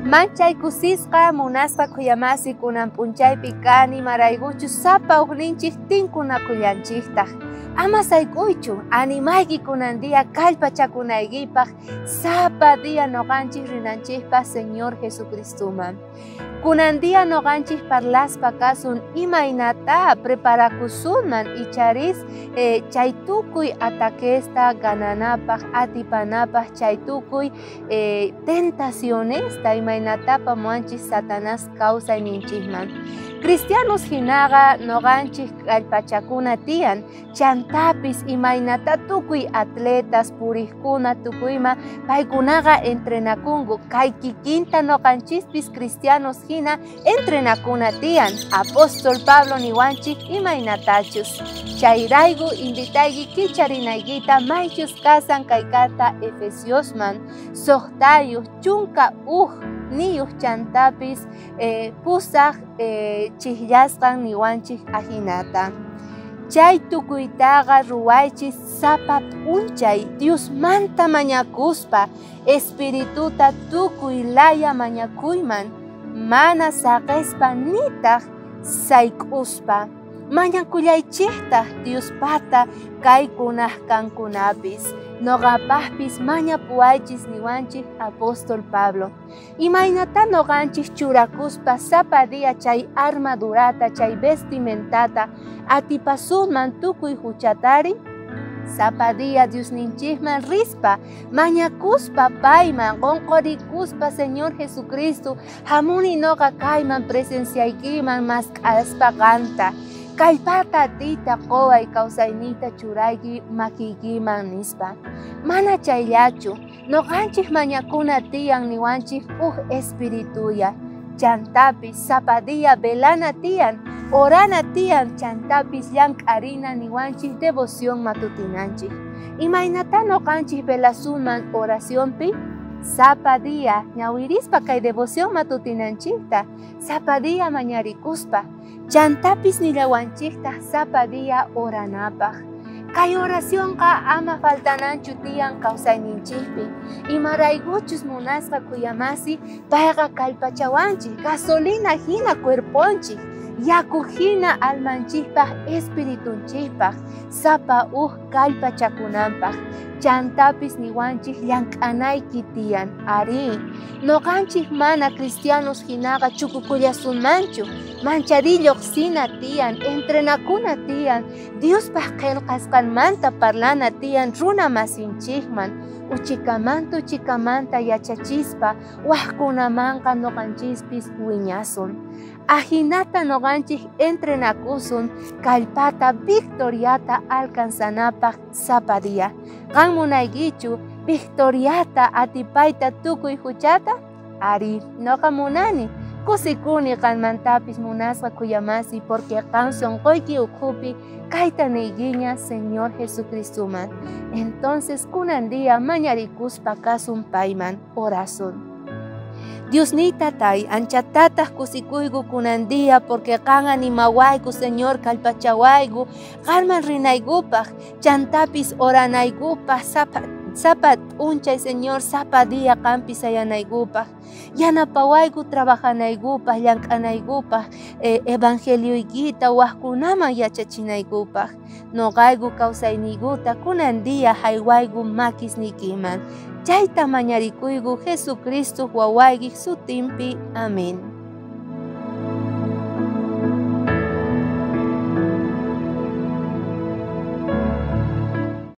Manchay kusisqa munasqa khuyamasi kunan p'unchaypi kani maraykuchu sapa uqninchik tinkunakullanchiktaq. Ama sayk'uychu animayki kunan día kallpachakunaykipaq sapa día noqanchik rinanchikpaq Señor Jesucristuman. Kunan día noqanchik parlaspa kasun imaynata preparakusunman icharis chay tukuy ataquesta gananapaq atipanapaq chay tukuy tentacionesta imaynatapa muanchik Satanás kawsayninchikman. Cristianos hinaqa noqanchik kallpachakuna tiyan chantapis imaynata tukuy atletas puriqkuna tukuyma paykunaqa entrenakunku kay kikinta noqanchispis cristianos hina entrenakuna tiyan apóstol Pablo niwanchik imaynatachus chayrayku invitayki kicharinaykita maychus kasan kay carta Efesiosman soqtayuq chunka niyuq chantapis pusaq chillasqan niwanchik ahinata. Chay tukuytaqa ruwaychis sapa p'unchay Dios manta mañakuspa espirituta tukuy laya mañakuyman mana saqespa nitaq sayk'uspa mañakullaychiktaq Dios pata kaykunaq kankunapis noqapaqpis mañapuwaychis niwanchik apóstol Pablo imaynata noqanchik churakuspa sapa día chay armadurata chay vestimentata atipasunman tukuy huchatari sapa día Diosninchikman rispa mañakuspa payman qonqorikuspa Señor Jesucristo hamuni noqa kayman presenciaykiman mask'aspa qanta kallpata tita qoway kawsaynita churayki makiykiman nispa mana chayllachu noqanchik mañakuna tiyan niwanchik espirituya chantapis sapa día velana tiyan orana tiyan chantapis llank'arina niwanchik devoción matutinanchik imaynata noqanchik velasunman oracionpi sapa día ñawirispa kay devoción matutinanchikta sapa día mañarikuspa chantapis nillawanchikta sapa día oranapaq kay oraciónqa ama faltananchu tiyan kawsayninchikpi imaraykuchus munasqa kuyamasi payqa kallpachawanchik gasolina hina cuerponchik yaku hina almanchikpaq espiritunchikpaq sapa kallpachakunanpaq chantapis niwanchik llank'anayki tiyan ari noqanchik mana cristianos hinaqa chukukullasunmanchu mancharilloq sina tiyan entrenakuna tiyan Diospaq qillqasqanmanta parlana tiyan runa masinchikman uchikamanta yachachispa waqkunamanqa noqanchispis wiñasun ahinata noqanchik entrenakusun kallpata victoriata alcanzanapaq sapa día qan munaykichu victoriata atipayta tukuy huchata ari noqa munani kusikuni qanmantapis munasqa kuyamasi porque qan sonqoyki ukhupi kayta niykiña Señor Jesucristuman entonces kunan día mañarikuspa kasun payman orasun Diosnita tay anchatataq kusikuyku kunan día porque qan animawayku Señor kallpachawayku qanman rinaykupaq chantapis oranaykupaq sapa p'unchay Señor sapa día qanpi sayanaykupaq yanapawayku trabajanaykupaq llank'anaykupaq evangelioykita waqkunaman yachachinaykupaq noqayku kawsayniykuta kunan día haywayku makisnikiman chayta mañarikuyku Jesucristo wawayki sutinpi amén.